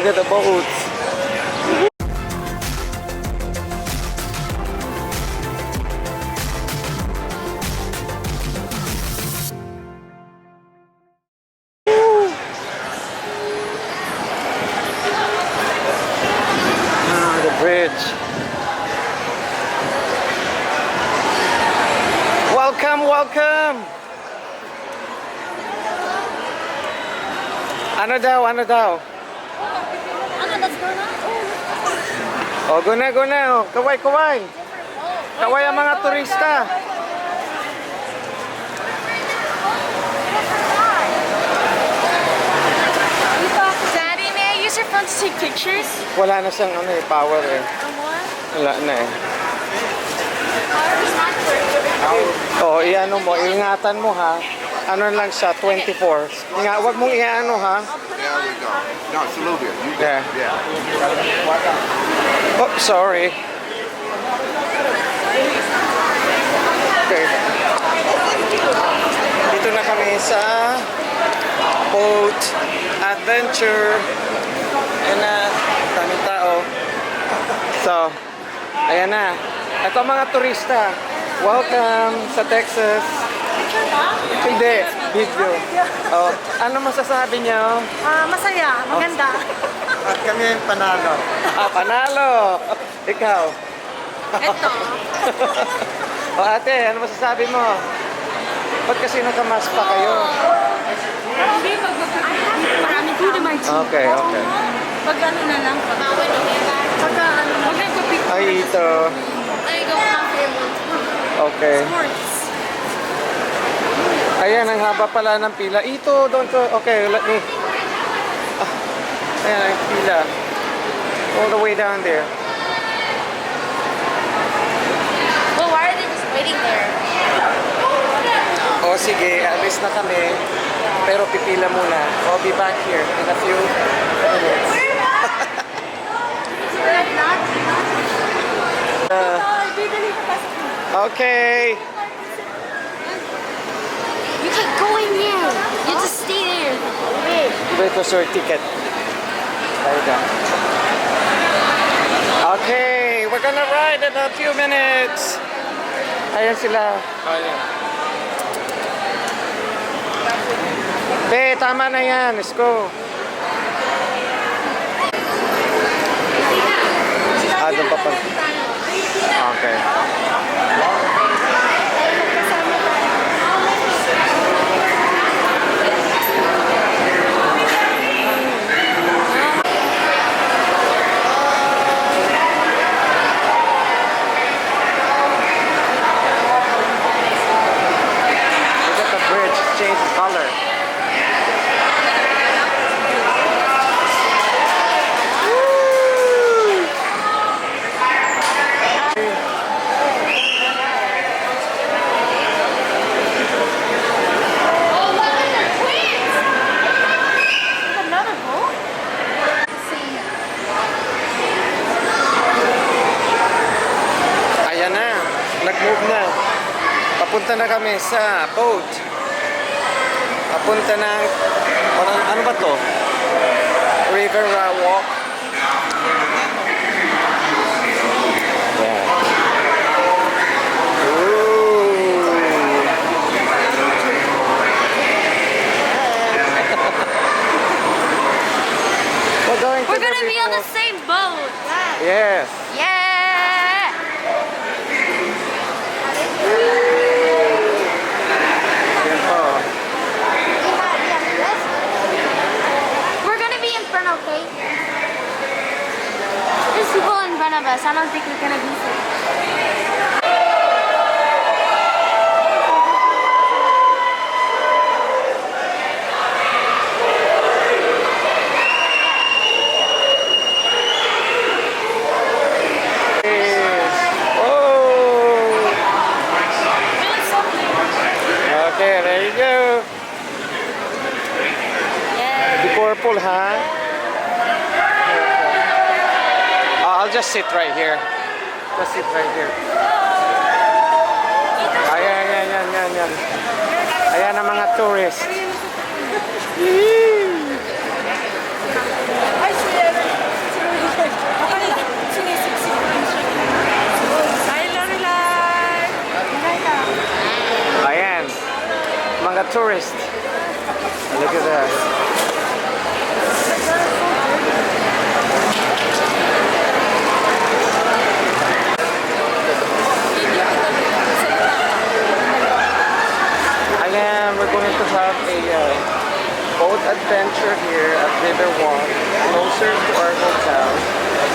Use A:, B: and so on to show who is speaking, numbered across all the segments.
A: Look at the boats. The bridge. Welcome, welcome. Ano daw?
B: Ano, let's go na?
A: Oh, go na, go na. Oh. Kaway, kaway. Kaway ang mga turista.
B: Daddy, may I use your phone to take pictures?
A: Wala na siyang ano, power eh. Wala na eh. Oh, iano mo, ingatan mo ha. Ano lang siya, 24. Wag mong iano ha.
C: There we go. No, it's a little bit. You
A: Yeah.
C: yeah.
A: Oh, sorry. Okay. Dito na kami sa boat adventure. Ayan na, daming tao. So, ayan na. Ito ang mga turista. Welcome sa Texas. Hindi, video. Oh, ano masasabi niyo?
B: Masaya, maganda.
A: At kami yung panalo. Ah, panalo! Ikaw?
B: Ito.
A: O ate, ano masasabi mo? Ba't kasi nakamas pa kayo?
B: Hindi, marami food in my teeth.
A: Okay, okay.
B: Pag ano na lang, pag ano na lang.
A: Ay, ito.
B: Ay, go coffee.
A: Okay.
B: Sports.
A: Ayan, ang haba pala ng pila. Ito, doon ko. Okay, let me. Ah, ayan, ang pila. All the way down there.
B: Well, why are they just waiting there?
A: O sige, alis na kami. Pero pipila muna. I'll be back here in a few minutes. Okay.
B: You can't go in here. You just stay there.
A: Wait was your ticket. There you go. Okay, we're gonna ride in a few minutes. Ayan sila. Ayan. Be, tama na yan. Let's go. Doon pa pa. Okay. Color. Ayan na, nag-move na. Papunta na kami sa boat. Papunta ng, ano ba to? River Walk. Yeah. Ooh.
B: We're gonna be on the same boat.
A: Yes.
B: Yeah.
A: Yan po.
B: We're gonna be in front, okay? There's people in front of us. I don't think we're gonna be safe.
A: Okay, there you go.
B: Yeah.
A: The purple, huh? I'll just sit right here. Just sit right here. Ayan. Ayan ang mga tourists.
B: I see it.
A: adventure here at Riverwalk, closer to our hotel.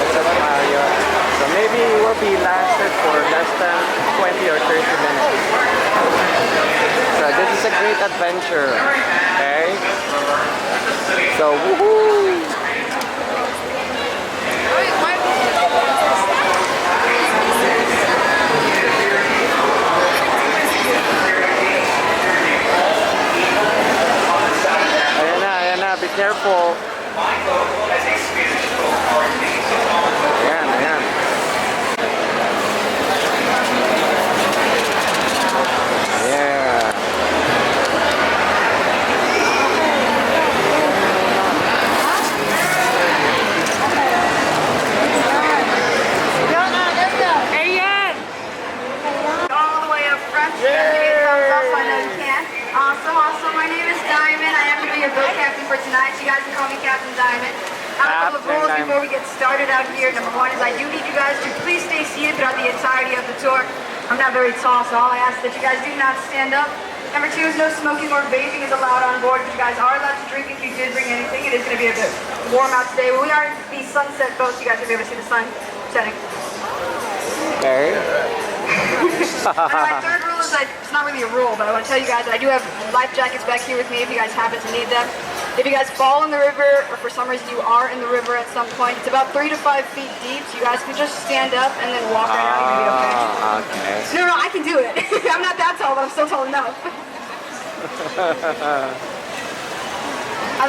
A: It's at Marriott. So maybe it will be lasted for less than 20 or 30 minutes. So this is a great adventure. Okay? So woohoo! Ayan na, be careful. Ayan, ayan. Yeah.
B: Ayan!
D: All the way up front. Give me a thumbs up. I know you can. Awesome, awesome. My name is Diamond. I am going to be your boat captain for tonight. You guys can call me Captain Diamond. A couple of
A: Captain
D: rules
A: Diamond.
D: before we get started out here. Number one is I do need you guys to please stay seated throughout the entirety of the tour. I'm not very tall, so all I ask is that you guys do not stand up. Number two is no smoking or vaping is allowed on board, but you guys are allowed to drink if you did bring anything. It is going to be a bit warm out today. We are in the sunset boat, so you guys will be able to see the sun setting.
A: Okay.
D: And my third rule is it's not really a rule, but I want to tell you guys that I do have life jackets back here with me if you guys happen to need them. If you guys fall in the river, or for some reason you are in the river at some point, it's about 3 to 5 feet deep, so you guys can just stand up and then walk right out. You're going to be okay.
A: Okay.
D: No, I can do it. I'm not that tall, but I'm still tall enough.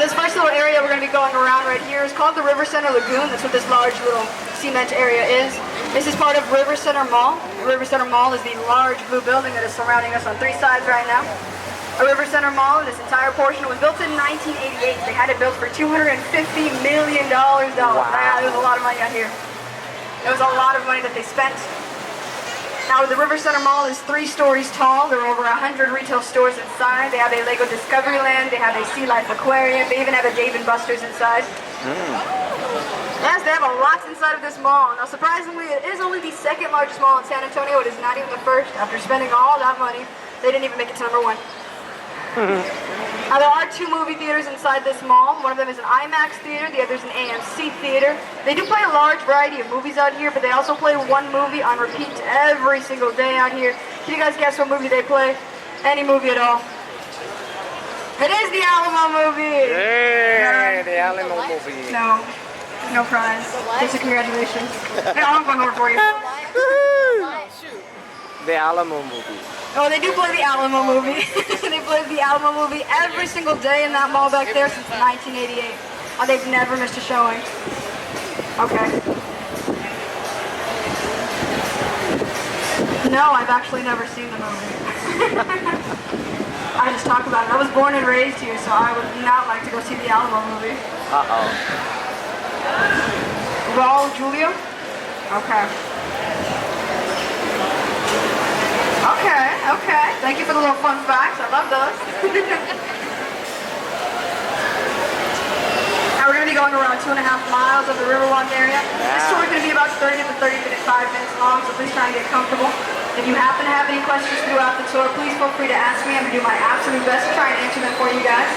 D: This first little area we're going to be going around right here is called the River Center Lagoon. That's what this large little cement area is. This is part of River Center Mall. River Center Mall is the large blue building that is surrounding us on 3 sides right now. A River Center Mall, this entire portion was built in 1988. They had it built for $250 million. Wow, there was a lot of money out here. There was a lot of money that they spent. Now, the River Center Mall is 3 stories tall. There are over 100 retail stores inside. They have a Lego Discoveryland. They have a Sea Life Aquarium. They even have a Dave & Buster's inside. Yes, they have a lot inside of this mall. Now, surprisingly, it is only the 2nd largest mall in San Antonio. It is not even the 1st. After spending all that money, they didn't even make it to number 1. Now, there are 2 movie theaters inside this mall. One of them is an IMAX theater, the other is an AMC theater. They do play a large variety of movies out here, but they also play one movie on repeat every single day out here. Can you guys guess what movie they play? Any movie at all. It is the Alamo movie!
A: Yay! The Alamo movie.
D: No. No prize. Just a congratulations. Hey, I'm going over for you.
A: The Alamo movie.
D: Oh, they do play the Alamo movie. They play the Alamo movie every single day in that mall back there since 1988. Oh, they've never missed a showing. Okay. No, I've actually never seen the movie. I just talk about it. I was born and raised here, so I would not like to go see the Alamo movie.
A: Uh-oh.
D: Raul Julio? Okay. Okay. Thank you for the little fun facts. I love those. Now we're going to be going around 2.5 miles of the Riverwalk area. This tour is going to be about 30 to 5 minutes long, so please try and get comfortable. If you happen to have any questions throughout the tour, please feel free to ask me. I'm going to do my absolute best to try and answer them for you guys.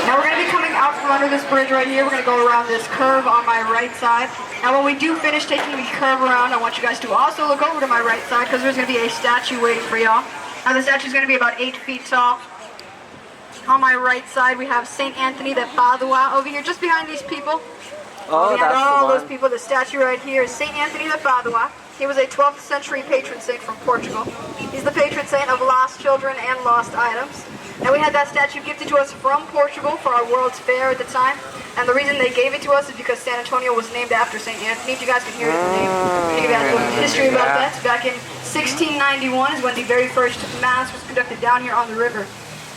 D: Now we're going to be coming out from under this bridge right here. We're going to go around this curve on my right side. Now when we do finish taking the curve around, I want you guys to also look over to my right side because there's going to be a statue waiting for y'all. Now the statue is going to be about 8 feet tall. On my right side we have St. Anthony de Padua over here, just behind these people.
A: Oh,
D: Behind
A: that's
D: all
A: the
D: those
A: one.
D: people, the statue right here is St. Anthony de Padua. He was a 12th century patron saint from Portugal. He's the patron saint of lost children and lost items. And we had that statue gifted to us from Portugal for our World's Fair at the time. And the reason they gave it to us is because San Antonio was named after St. Anthony. If you guys can hear the name, you give you a little history about that. Back in 1691 is when the very first Mass was conducted down here on the river.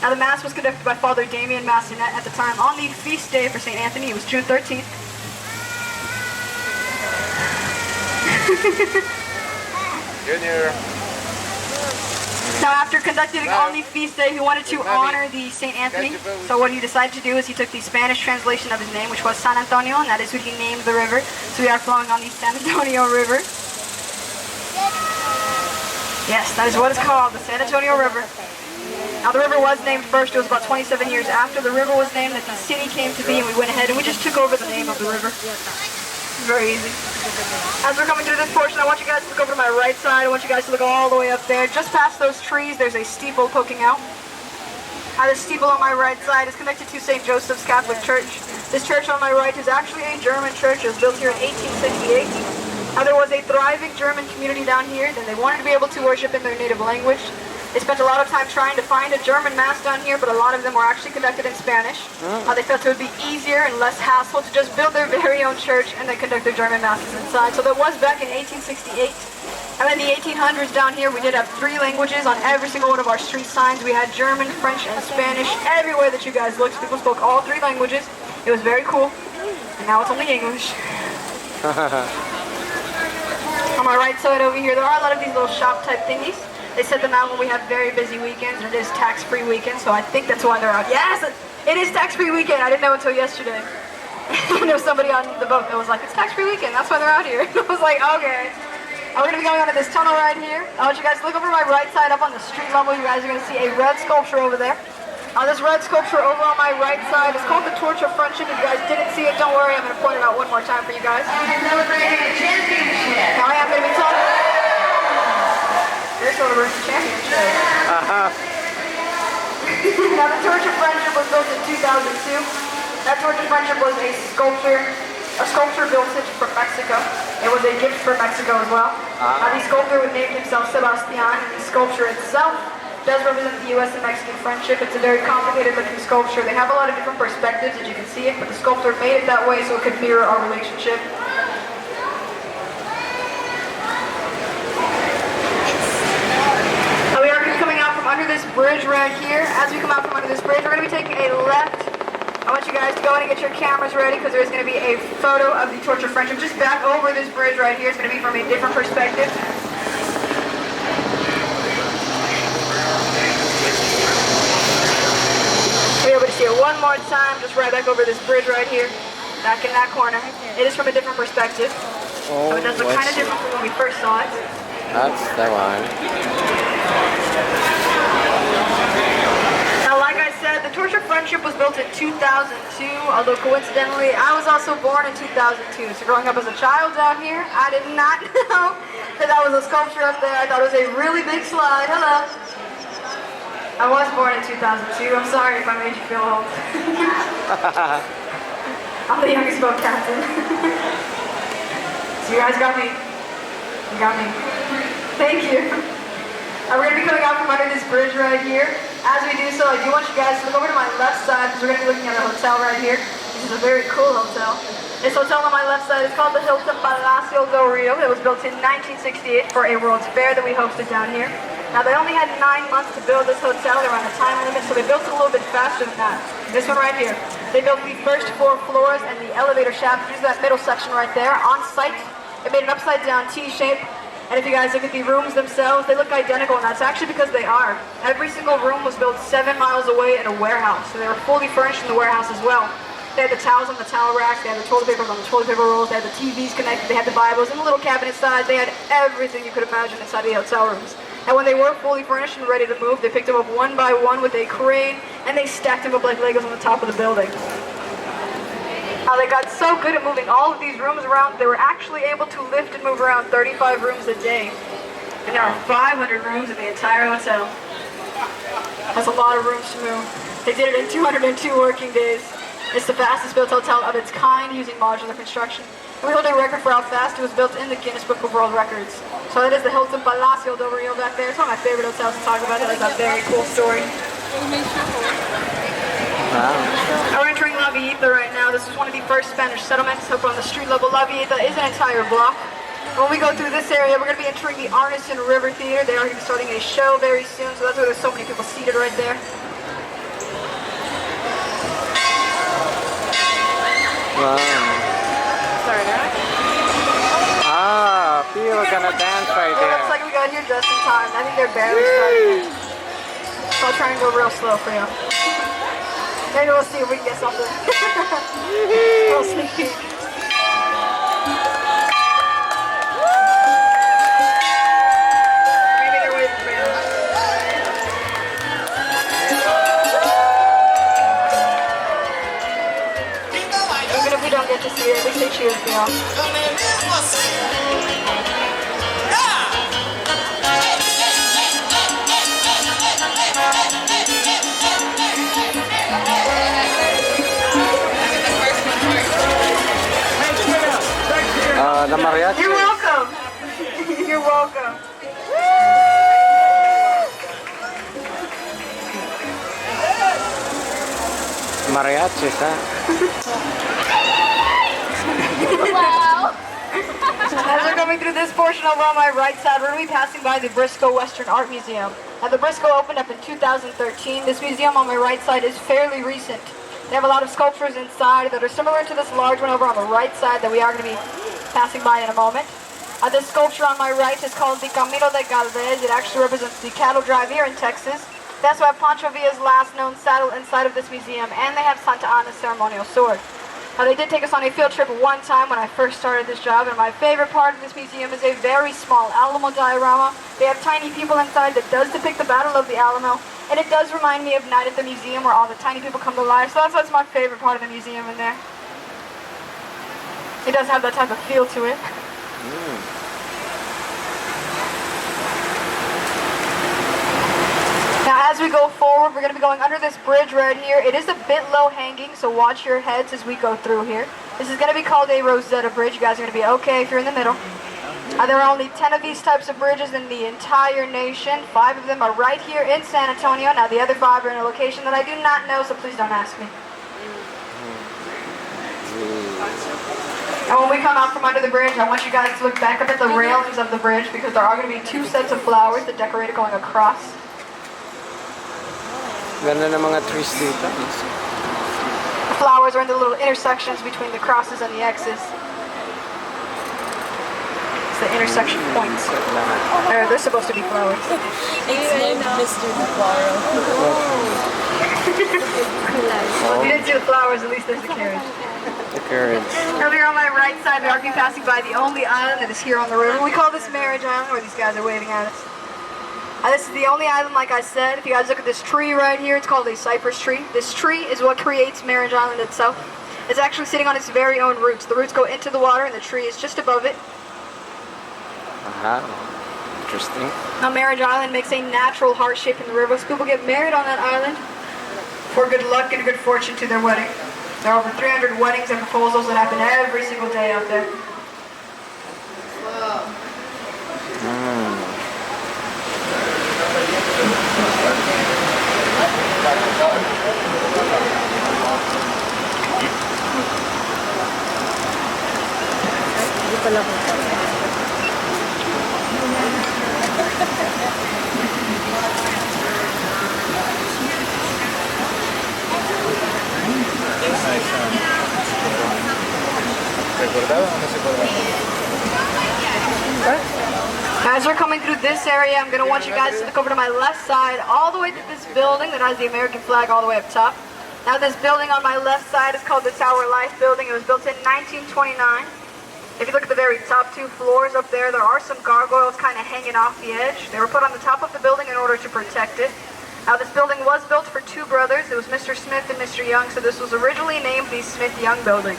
D: Now the Mass was conducted by Father Damien Massonet at the time on the feast day for St. Anthony. It was June 13th.
C: Junior.
D: Now, after conducting on the feast day, he wanted to honor the St. Anthony. So what he decided to do is he took the Spanish translation of his name, which was San Antonio, and that is what he named the river. So we are flowing on the San Antonio River. Yes, that is what it's called, the San Antonio River. Now, the river was named first. It was about 27 years after the river was named that the city came to be, and we went ahead and we just took over the name of the river. Very easy. As we're coming through this portion, I want you guys to look over to my right side. I want you guys to look all the way up there. Just past those trees, there's a steeple poking out. Now, this steeple on my right side is connected to St. Joseph's Catholic Church. This church on my right is actually a German church. It was built here in 1868. Now, there was a thriving German community down here, and they wanted to be able to worship in their native language. They spent a lot of time trying to find a German mass down here, but a lot of them were actually conducted in Spanish. They felt it would be easier and less hassle to just build their very own church and then conduct their German masses inside. So that was back in 1868. And in the 1800s down here, we did have 3 languages on every single one of our street signs. We had German, French, and Spanish. Everywhere that you guys looked, people spoke all 3 languages. It was very cool. And now it's only English. On my right side over here, there are a lot of these little shop type thingies. They set them out when we have very busy weekends, and it is tax-free weekend, so I think that's why they're out. Yes, it is tax-free weekend. I didn't know until yesterday. There was somebody on the boat that was like, it's tax-free weekend, that's why they're out here. I was like, okay. We're going to be going onto this tunnel right here. I want you guys to look over to my right side up on the street level. You guys are going to see a red sculpture over there. This red sculpture over on my right side is called the Torch of Friendship. If you guys didn't see it, don't worry. I'm going to point it out one more time for you guys. Celebrating the championship. Now I am going to be talking. They're celebrating the championship. Now the Torch of Friendship was built in 2002. That Torch of Friendship was a sculpture built from Mexico. It was a gift for Mexico as well. The sculptor would name himself Sebastian, and the sculpture itself does represent the U.S. and Mexican friendship. It's a very complicated looking sculpture. They have a lot of different perspectives, as you can see it, but the sculptor made it that way so it could mirror our relationship. We are going to be coming out from under this bridge right here. As we come out from under this bridge, we're going to be taking a left. I want you guys to go in and get your cameras ready because there's going to be a photo of the Torch of Friendship just back over this bridge right here. It's going to be from a different perspective. We're able to see it one more time, just right back over this bridge right here, back in that corner. It is from a different perspective, so it does look kind of different from when we first saw it.
A: That's the one.
D: Now, like I said, the Torch of Friendship was built in 2002, although coincidentally, I was also born in 2002. So growing up as a child down here, I did not know that that was a sculpture up there. I thought it was a really big slide. Hello. I was born in 2002. I'm sorry if I made you feel old. I'm the youngest boat captain. So you guys got me. You got me. Thank you. We're going to be coming out from under this bridge right here. As we do so, I do want you guys to look over to my left side because we're going to be looking at a hotel right here. This is a very cool hotel. This hotel on my left side is called the Hilton Palacio del Rio. It was built in 1968 for a World's Fair that we hosted down here. Now, they only had 9 months to build this hotel. They were on a time limit, so they built it a little bit faster than that. This one right here. They built the first 4 floors and the elevator shaft. Here's that middle section right there on site. It made an upside-down T shape. And if you guys look at the rooms themselves, they look identical, and that's actually because they are. Every single room was built 7 miles away in a warehouse, so they were fully furnished in the warehouse as well. They had the towels on the towel racks, they had the toilet papers on the toilet paper rolls, they had the TVs connected, they had the Bibles in the little cabinet side, they had everything you could imagine inside the hotel rooms. And when they were fully furnished and ready to move, they picked them up one by one with a crane, and they stacked them up like Legos on the top of the building. They got so good at moving all of these rooms around, they were actually able to lift and move around 35 rooms a day. And there are 500 rooms in the entire hotel. That's a lot of rooms to move. They did it in 202 working days. It's the fastest built hotel of its kind using modular construction. And we hold a record for how fast it was built in the Guinness Book of World Records. So that is the Hilton Palacio del Rio back there. It's one of my favorite hotels to talk about. It has a very cool story. We're entering La Villita right now. This is one of the first Spanish settlements up on the street level. La Villita is an entire block. When we go through this area, we're going to be entering the Arneson River Theater. They are going to be starting a show very soon, so that's why there's so many people seated right there.
A: Wow. People are gonna dance right there.
D: Looks like we we got here just in time. I think they're barely starting. So I'll try and go real slow for you. Maybe we'll see if we can get something. Little sneak peek. Maybe they're waiting for you. Even if we don't get to see it, at least they cheer for you.
A: The mariachi.
D: You're welcome. You're welcome.
A: Mariachis, huh?
B: Wow.
D: As we're coming through this portion over on my right side, we're going to be passing by the Briscoe Western Art Museum. Now, the Briscoe opened up in 2013. This museum on my right side is fairly recent. They have a lot of sculptures inside that are similar to this large one over on the right side that we are going to be passing by in a moment. This sculpture on my right is called the Camino de Galvez. It actually represents the cattle drive here in Texas. That's why Pancho Villa's last known saddle inside of this museum, and they have Santa Anna's ceremonial sword. Now, they did take us on a field trip one time when I first started this job, and my favorite part of this museum is a very small Alamo diorama. They have tiny people inside that does depict the Battle of the Alamo, and it does remind me of Night at the Museum where all the tiny people come to life, so that's my favorite part of the museum in there. It does have that type of feel to it. Now, as we go forward, we're going to be going under this bridge right here. It is a bit low hanging, so watch your heads as we go through here. This is going to be called a Rosetta Bridge. You guys are going to be okay if you're in the middle. There are only 10 of these types of bridges in the entire nation. 5 of them are right here in San Antonio. Now, the other 5 are in a location that I do not know, so please don't ask me. And when we come out from under the bridge, I want you guys to look back up at the railings of the bridge because there are going to be 2 sets of flowers that decorate it going across.
A: Ganda ng mga trees dito.
D: The flowers are in the little intersections between the crosses and the X's. It's the intersection points. They're supposed to be flowers.
B: It's named Mr. DeFaro.
D: Well, if you didn't see the flowers, at least there's the carriage.
A: The carriage.
D: Over here on my right side, we are going to be passing by the only island that is here on the river. We call this Marriage Island, where these guys are waving at us. This is the only island, like I said. If you guys look at this tree right here, it's called a cypress tree. This tree is what creates Marriage Island itself. It's actually sitting on its very own roots. The roots go into the water, and the tree is just above it.
A: Interesting.
D: Now, Marriage Island makes a natural heart shape in the river, so people get married on that island for good luck and good fortune to their wedding. There are over 300 weddings and proposals that happen every single day out there. As we're coming through this area, I'm going to want you guys to look over to my left side, all the way to this building that has the American flag all the way up top. Now, this building on my left side is called the Tower Life Building. It was built in 1929. If you look at the very top 2 floors up there, there are some gargoyles kind of hanging off the edge. They were put on the top of the building in order to protect it. Now, this building was built for 2 brothers. It was Mr. Smith and Mr. Young, so this was originally named the Smith-Young Building.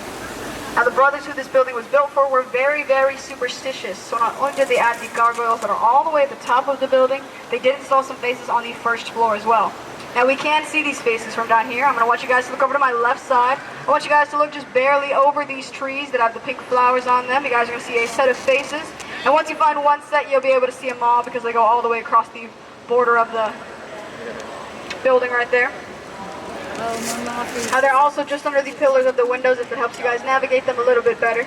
D: Now, the brothers who this building was built for were very, very superstitious. So not only did they add the gargoyles that are all the way at the top of the building, they did install some faces on the first floor as well. Now, we can see these faces from down here. I'm going to want you guys to look over to my left side. I want you guys to look just barely over these trees that have the pink flowers on them. You guys are going to see a set of faces. And once you find one set, you'll be able to see them all because they go all the way across the border of the building right there. They're also just under the pillars of the windows if it helps you guys navigate them a little bit better.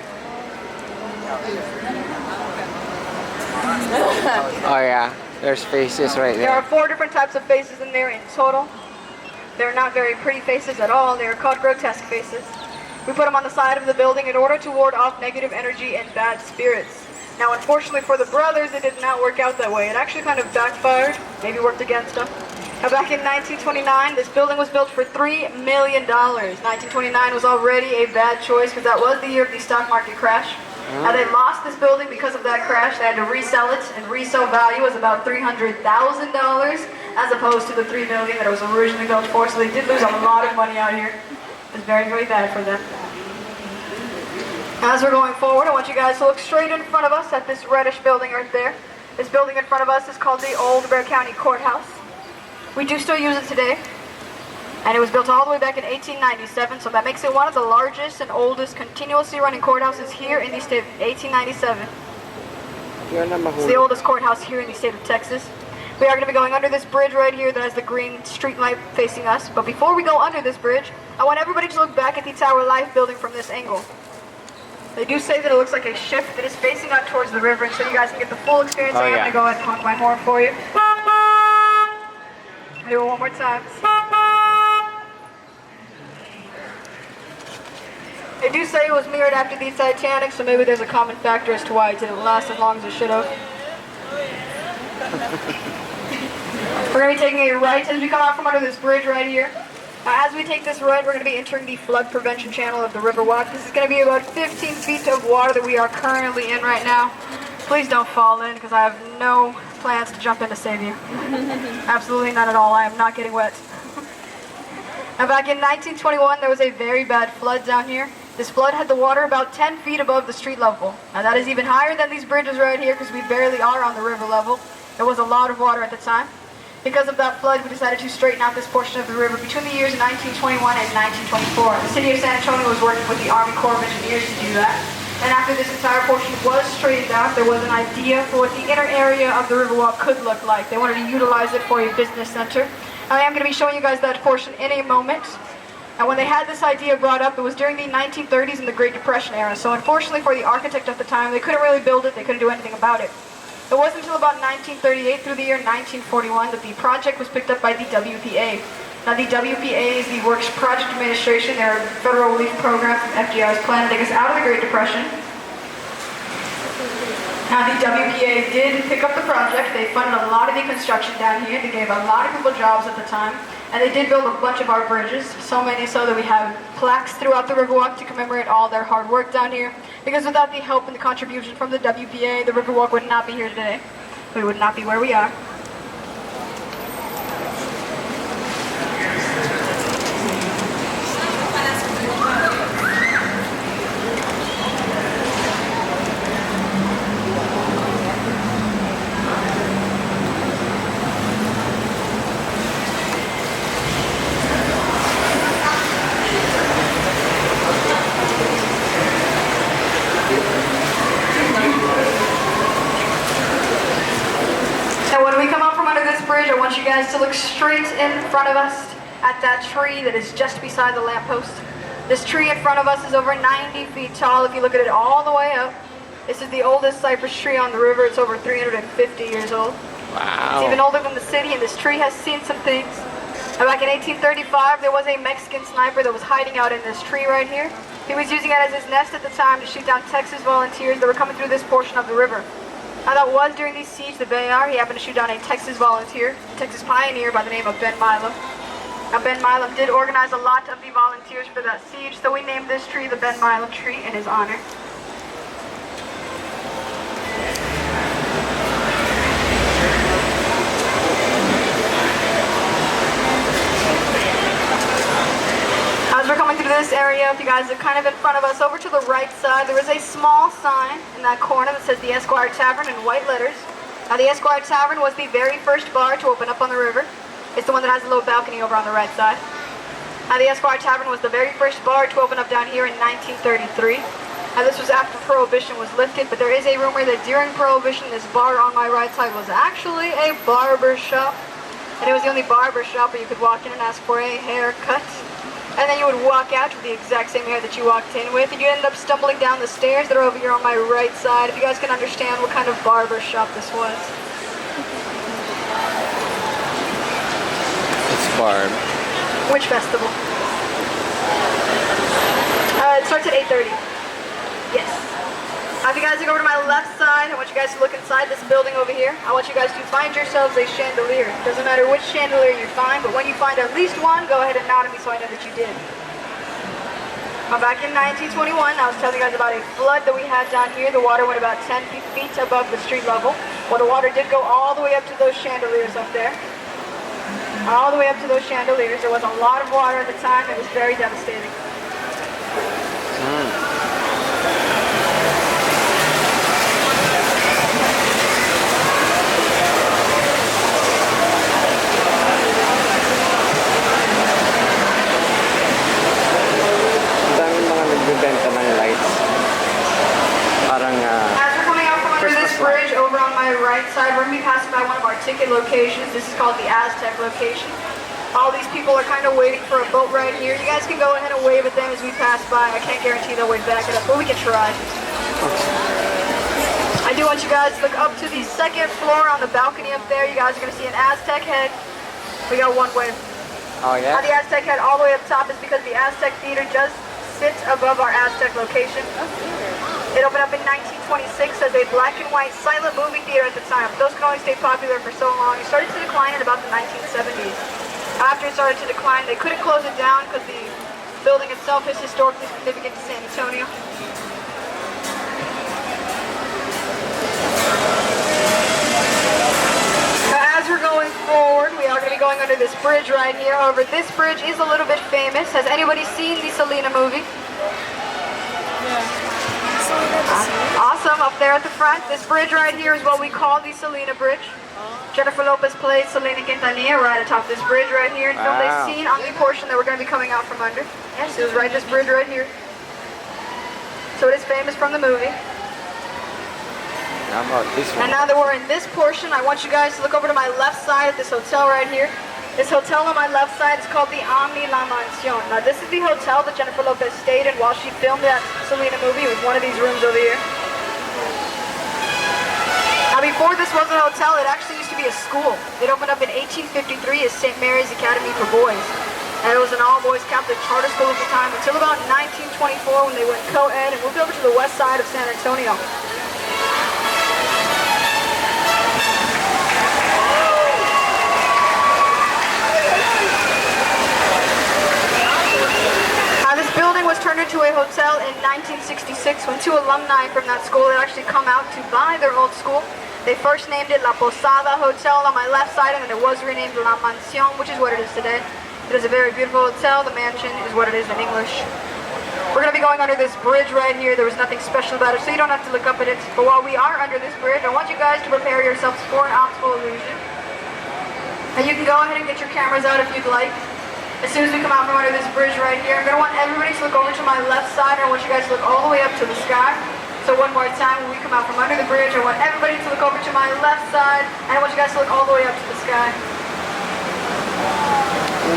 A: Oh yeah, there's faces right
D: There are
A: there.
D: 4 different types of faces in there in total. They're not very pretty faces at all. They are called grotesque faces. We put them on the side of the building in order to ward off negative energy and bad spirits. Now, unfortunately for the brothers, it did not work out that way. It actually kind of backfired, maybe worked against them. Now, back in 1929, this building was built for $3 million. 1929 was already a bad choice because that was the year of the stock market crash. Now, they lost this building because of that crash. They had to resell it, and resale value was about $300,000 as opposed to the $3 million that it was originally built for. So they did lose a lot of money out here. It was very, very bad for them. As we're going forward, I want you guys to look straight in front of us at this reddish building right there. This building in front of us is called the Old Bear County Courthouse. We do still use it today, and it was built all the way back in 1897, so that makes it one of the largest and oldest continuously running courthouses here in the state of 1897. It's the oldest courthouse here in the state of Texas. We are going to be going under this bridge right here that has the green street light facing us, but before we go under this bridge, I want everybody to look back at the Tower Life building from this angle. They do say that it looks like a ship that is facing out towards the river, and so you guys can get the full experience. I'm going to go ahead and honk my horn for you. I'll do it one more time. They do say it was mirrored after the Titanic, so maybe there's a common factor as to why it didn't last as long as it should have. We're going to be taking a right as we come out from under this bridge right here. As we take this right, we're going to be entering the flood prevention channel of the Riverwalk. This is going to be about 15 feet of water that we are currently in right now. Please don't fall in, because I have no plans to jump in to save you. Absolutely none at all. I am not getting wet. Now, back in 1921, there was a very bad flood down here. This flood had the water about 10 feet above the street level. Now, that is even higher than these bridges right here, because we barely are on the river level. There was a lot of water at the time. Because of that flood, we decided to straighten out this portion of the river between the years 1921 and 1924. The city of San Antonio was working with the Army Corps of Engineers to do that. And after this entire portion was straightened out, there was an idea for what the inner area of the Riverwalk could look like. They wanted to utilize it for a business center. I am going to be showing you guys that portion in a moment. And when they had this idea brought up, it was during the 1930s and the Great Depression era. So unfortunately for the architect at the time, they couldn't really build it, they couldn't do anything about it. It wasn't until about 1938 through the year 1941 that the project was picked up by the WPA. Now, the WPA is the Works Project Administration. They're a federal relief program from FDR's plan to take us out of the Great Depression. Now, the WPA did pick up the project. They funded a lot of the construction down here. They gave a lot of people jobs at the time. And they did build a bunch of our bridges, so many so that we have plaques throughout the Riverwalk to commemorate all their hard work down here. Because without the help and the contribution from the WPA, the Riverwalk would not be here today. We would not be where we are. I want you guys to look straight in front of us at that tree that is just beside the lamppost. This tree in front of us is over 90 feet tall if you look at it all the way up. This is the oldest cypress tree on the river. It's over 350 years old. Wow. It's even older than the city, and this tree has seen some things. Now, back in 1835, there was a Mexican sniper that was hiding out in this tree right here. He was using it as his nest at the time to shoot down Texas volunteers that were coming through this portion of the river. Now, that was during the siege of the Bayard. He happened to shoot down a Texas volunteer, a Texas pioneer by the name of Ben Milam. Now, Ben Milam did organize a lot of the volunteers for that siege, so we named this tree the Ben Milam tree in his honor. As we're coming through this area, if you guys are kind of in front of us, over to the right side, there is a small sign in that corner that says the Esquire Tavern in white letters. Now, the Esquire Tavern was the very first bar to open up on the river. It's the one that has a little balcony over on the right side. Now, the Esquire Tavern was the very first bar to open up down here in 1933. Now, this was after Prohibition was lifted, but there is a rumor that during Prohibition, this bar on my right side was actually a barber shop. And it was the only barber shop where you could walk in and ask for a haircut. And then you would walk out with the exact same hair that you walked in with, and you ended up stumbling down the stairs that are over here on my right side, if you guys can understand what kind of barber shop this was.
A: It's barb.
D: Which festival? It starts at 8:30. Yes. If you guys go over to my left side, I want you guys to look inside this building over here. I want you guys to find yourselves a chandelier. Doesn't matter which chandelier you find, but when you find at least one, go ahead and nod at me so I know that you did. Back in 1921, I was telling you guys about a flood that we had down here. The water went about 10 feet above the street level. Well, the water did go all the way up to those chandeliers up there. All the way up to those chandeliers. There was a lot of water at the time. It was very devastating.
A: Nagbibenta ng lights. Parang
D: As we're coming out from under this
A: Christmas
D: bridge, over on my right side, we're going to be passing by one of our ticket locations. This is called the Aztec location. All these people are kind of waiting for a boat right here. You guys can go ahead and wave at them as we pass by. I can't guarantee they'll wave back at us, but we can try. I do want you guys to look up to the second floor on the balcony up there. You guys are going to see an Aztec head. We got one wave.
A: oh yeah?
D: Now the Aztec head all the way up top is because the Aztec Theater just sits above our Aztec location. It opened up in 1926 as a black and white silent movie theater at the time. Those can only stay popular for so long. It started to decline in about the 1970s. After it started to decline, they couldn't close it down because the building itself is historically significant to San Antonio. Now, as we're going forward, we are going to be going under this bridge right here. However, this bridge is a little bit famous. Has anybody seen the Selena movie? Awesome, up there at the front. This bridge right here is what we call the Selena Bridge. Jennifer Lopez played Selena Quintanilla right atop this bridge right here. And filmed a scene on the portion that we're going to be coming out from under. Yes, it was right this bridge right here. So it is famous from the movie.
A: How about this
D: And
A: one?
D: now that we're in this portion, I want you guys to look over to my left side at this hotel right here. This hotel on my left side is called the Omni La Mansion. Now this is the hotel that Jennifer Lopez stayed in while she filmed that Selena movie. It was one of these rooms over here. Now before this was a hotel, it actually used to be a school. It opened up in 1853 as St. Mary's Academy for Boys. And it was an all-boys Catholic charter school at the time until about 1924 when they went co-ed and moved over to the west side of San Antonio. This building was turned into a hotel in 1966 when two alumni from that school had actually come out to buy their old school. They first named it La Posada Hotel on my left side, and then it was renamed La Mansion, which is what it is today. It is a very beautiful hotel. The mansion is what it is in English. We're going to be going under this bridge right here. There was nothing special about it, so you don't have to look up at it. But while we are under this bridge, I want you guys to prepare yourselves for an optical illusion. And you can go ahead and get your cameras out if you'd like. As soon as we come out from under this bridge right here, I'm going to want everybody to look over to my left side, and I want you guys to look all the way up to the sky. So one more time, when we come out from under the bridge, I want everybody to look over to my left side, and I want you guys to look all the way up to the sky.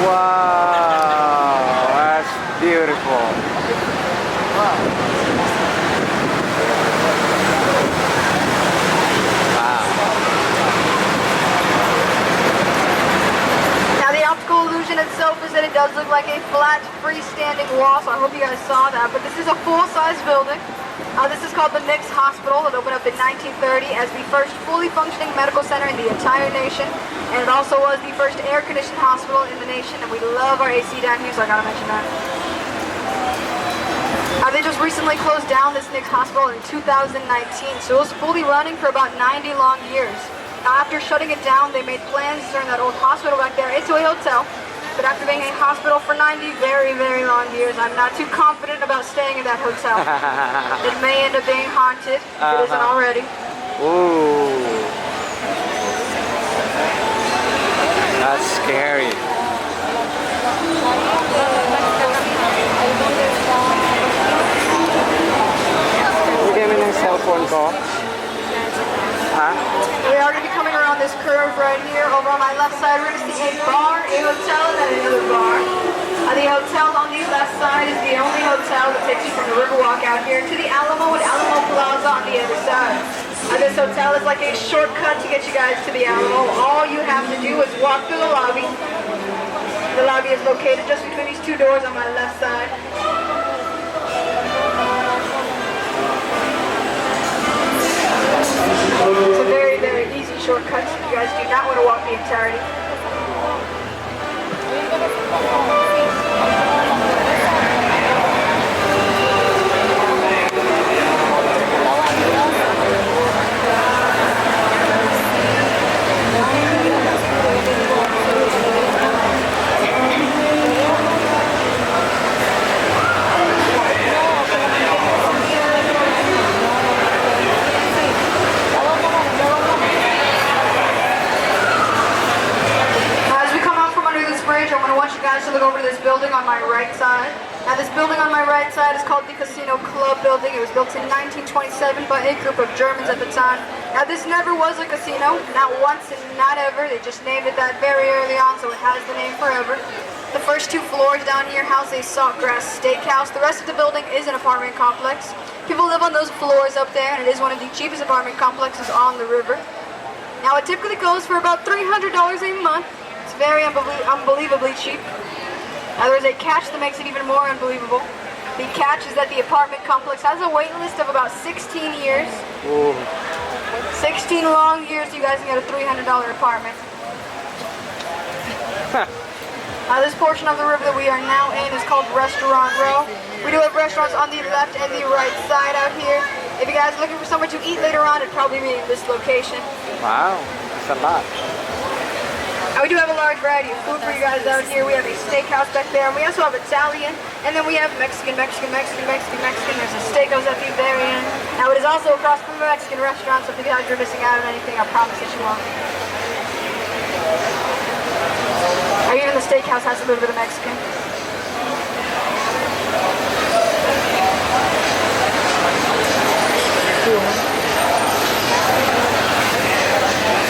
A: Wow, that's beautiful. Now the optical illusion itself is that it does look like a flat, freestanding wall, so I hope you guys saw that. But this is a full-size building. This is called the Mix Hospital. It opened up in 1930 as the first fully functioning medical center in the entire nation. And it also was the first air-conditioned hospital in the nation. And we love our AC down here, so I gotta mention that. They just recently closed down this Mix Hospital in 2019, so it was fully running for about 90 long years. Now after shutting it down, they made plans to turn that old hospital back there into a hotel. But after being a hospital for 90 very, very long years, I'm not too confident about staying in that hotel. It may end up being haunted, if it isn't already. Ooh. That's scary. Bigay mo ng cellphone ko. Ha?
D: We are going to be coming around this curve right here. Over on my left side, we're going to see a bar, a hotel, and then another bar. The hotel on the left side is the only hotel that takes you from the Riverwalk out here to the Alamo and Alamo Plaza on the other side. This hotel is like a shortcut to get you guys to the Alamo. All you have to do is walk through the lobby. The lobby is located just between these two doors on my left side. You guys do not want to walk the entirety. As we come out from under this bridge, I want you guys to look over to this building on my right side. Now this building on my right side is called the Casino Club building. It was built in 1927 by a group of Germans at the time. Now this never was a casino, not once and not ever. They just named it that very early on, so it has the name forever. The first 2 floors down here house a Saltgrass Steakhouse. The rest of the building is an apartment complex. People live on those floors up there, and it is one of the cheapest apartment complexes on the river. Now it typically goes for about $300 a month. It's very unbelievably cheap. Now there's a catch that makes it even more unbelievable. The catch is that the apartment complex has a wait list of about 16 years.
A: Ooh.
D: 16 long years you guys can get a $300 apartment. Now this portion of the river that we are now in is called Restaurant Row. We do have restaurants on the left and the right side out here. If you guys are looking for somewhere to eat later on, it'd probably be in this location.
A: Wow, that's a lot.
D: Now we do have a large variety of food for you guys out here. We have a steakhouse back there, and we also have Italian, and then we have Mexican. There's a steakhouse at the very end. Now it is also across from a Mexican restaurant, so if you guys are missing out on anything, I promise that you won't. Now even the steakhouse has a little bit of Mexican.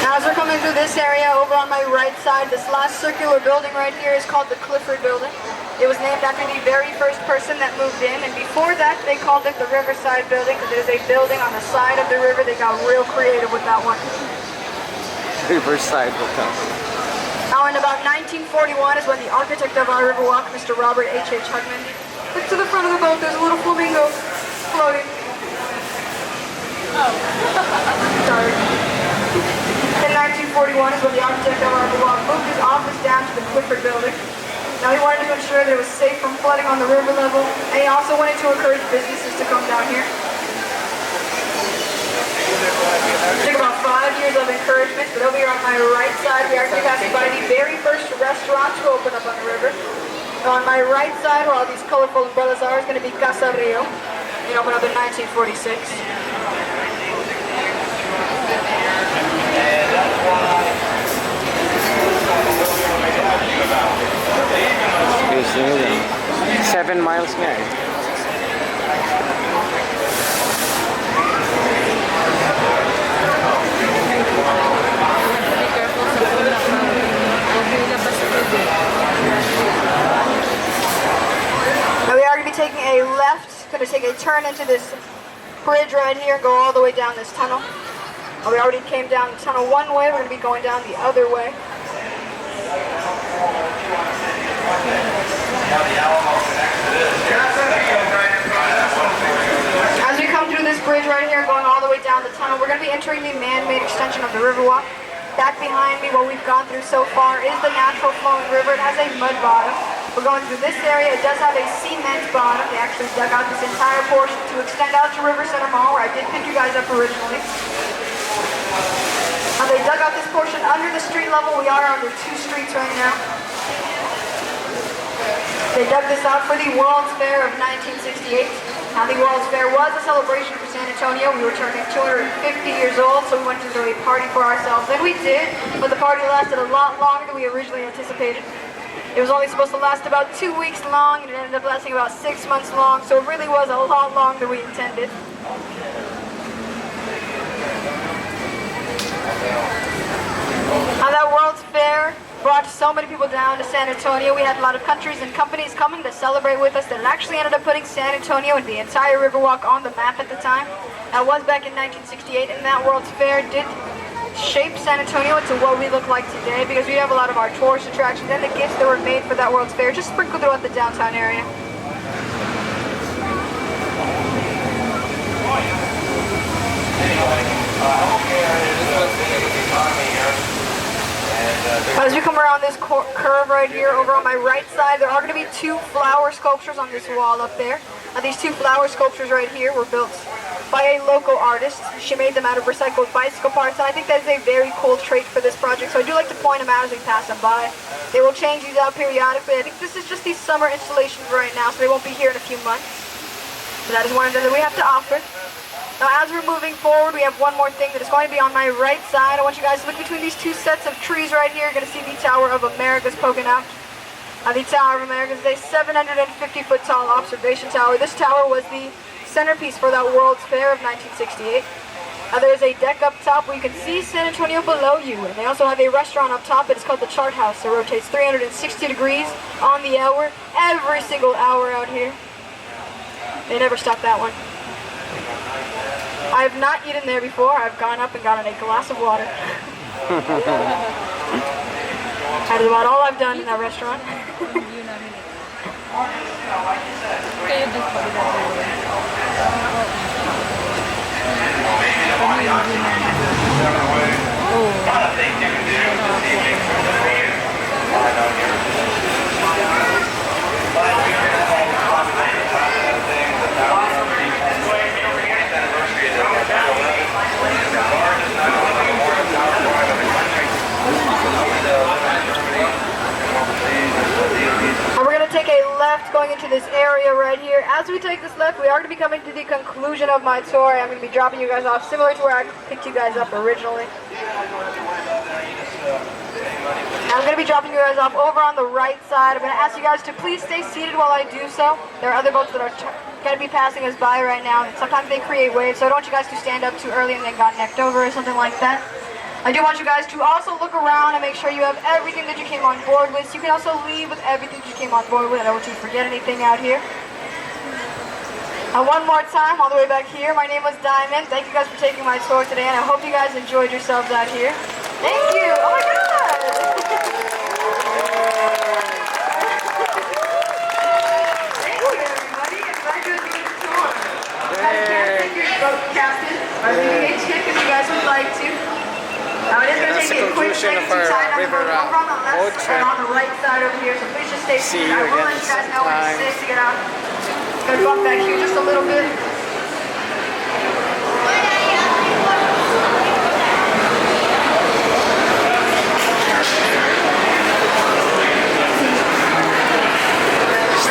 D: Now as we're coming through this area over on my right side, this last circular building right here is called the Clifford Building. It was named after the very first person that moved in, and before that they called it the Riverside Building because there's a building on the side of the river. They got real creative with that one.
A: Riverside Hotel.
D: Now in about 1941 is when the architect of our Riverwalk, Mr. Robert H.H. Hugman, look to the front of the boat, there's a little flamingo floating. Oh. Sorry. In 1941 is when the architect of our Riverwalk moved his office down to the Clifford Building. Now he wanted to ensure that it was safe from flooding on the river level, and he also wanted to encourage businesses to come down here. It took about 5 years of encouragement, but over here on my right side, we are actually passing by the very first restaurant to open up on the river. On my right side, where all these colorful umbrellas are, is going to be Casa Rio. It opened up in 1946.
A: It's 7 miles nga eh.
D: Now we are going to be taking a left, going to take a turn into this bridge right here and go all the way down this tunnel. We already came down the tunnel one way, we're going to be going down the other way. As we come through this bridge right here, going all the way down the tunnel, we're going to be entering the man-made extension of the Riverwalk. Back behind me, what we've gone through so far is the natural flowing river. It has a mud bottom. We're going through this area. It does have a cement bottom. They actually dug out this entire portion to extend out to River Center Mall, where I did pick you guys up originally. Now they dug out this portion under the street level. We are under 2 streets right now. They dug this out for the World's Fair of 1968. Now the World's Fair was a celebration for San Antonio. We were turning 250 years old, so we wanted to do a party for ourselves. And we did, but the party lasted a lot longer than we originally anticipated. It was only supposed to last about 2 weeks long, and it ended up lasting about 6 months long, so it really was a lot longer than we intended. Now that World's Fair brought so many people down to San Antonio. We had a lot of countries and companies coming to celebrate with us that actually ended up putting San Antonio and the entire Riverwalk on the map at the time. That was back in 1968, and that World's Fair did shape San Antonio into what we look like today, because we have a lot of our tourist attractions and the gifts that were made for that World's Fair just sprinkled throughout the downtown area.
C: Anyway, I hope you
D: As we come around this curve right here, over on my right side, there are going to be 2 flower sculptures on this wall up there. These 2 flower sculptures right here were built by a local artist. She made them out of recycled bicycle parts, and I think that is a very cool trait for this project, so I do like to point them out as we pass them by. They will change these out periodically. I think this is just these summer installations right now, so they won't be here in a few months. So that is one of them that we have to offer. Now as we're moving forward, we have one more thing that is going to be on my right side. I want you guys to look between these 2 sets of trees right here. You're going to see the Tower of Americas poking out. The Tower of Americas is a 750-foot tall observation tower. This tower was the centerpiece for that World's Fair of 1968. There's a deck up top where you can see San Antonio below you. And they also have a restaurant up top. It's called the Chart House. It rotates 360 degrees on the hour, every single hour out here. They never stop that one. I have not eaten there before. I've gone up and gotten a glass of water. That is about all I've done in that restaurant. And we're going to take a left going into this area right here. As we take this left, we are going to be coming to the conclusion of my tour. I'm going to be dropping you guys off similar to where I picked you guys up originally. I'm going to be dropping you guys off over on the right side. I'm going to ask you guys to please stay seated while I do so. There are other boats that are going to be passing us by right now. And sometimes they create waves, so I don't want you guys to stand up too early and then got necked over or something like that. I do want you guys to also look around and make sure you have everything that you came on board with. So you can also leave with everything that you came on board with. I don't want you to forget anything out here. And one more time, all the way back here, my name was Diamond. Thank you guys for taking my tour today, and I hope you guys enjoyed yourselves out here. Thank you! Oh my God! Thank you, everybody. I'm glad you enjoyed the tour. Thank you, boat captain, or leaving a tip if you guys would like to. Now it is going to take a quick second to tie down the boat over on the left and on the right side over here, so please just stay seated. I will let you guys know when it's safe to get out. Going to bump back here just a little bit.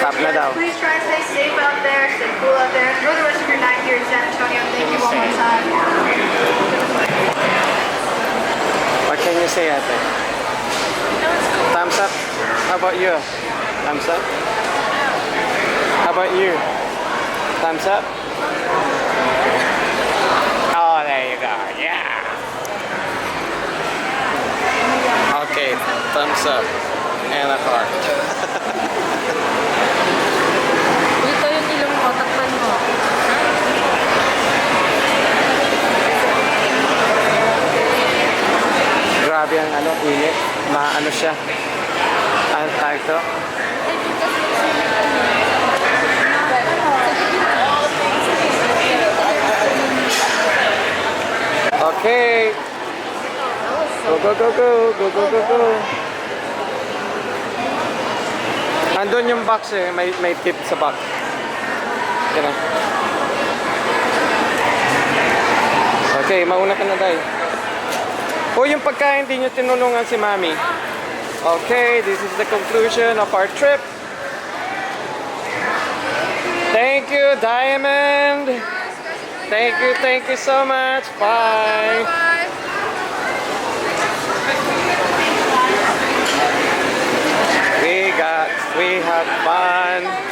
A: Stop na daw.
D: Please try and stay safe out there, stay cool out there. Enjoy the rest of your night here in San Antonio. Thank you one more time.
A: What can you say, ate? Thumbs up? How about you? Thumbs up? How about you? Thumbs up? Oh, there you go. Yeah. Okay, thumbs up. And a heart.
B: Dito yung ilong mo, takpan mo.
A: Grabe ang init. Maano siya. Ano tawag ito? Okay. Go, go, go, go. Go, go, go, go. Andun yung box eh. May tip sa box. Yan. Okay, mauna ka na tayo. O yung pagkain, hindi nyo tinulungan si Mami. Okay, this is the conclusion of our trip. Thank you, Diamond. Thank you so much. Bye. We had fun.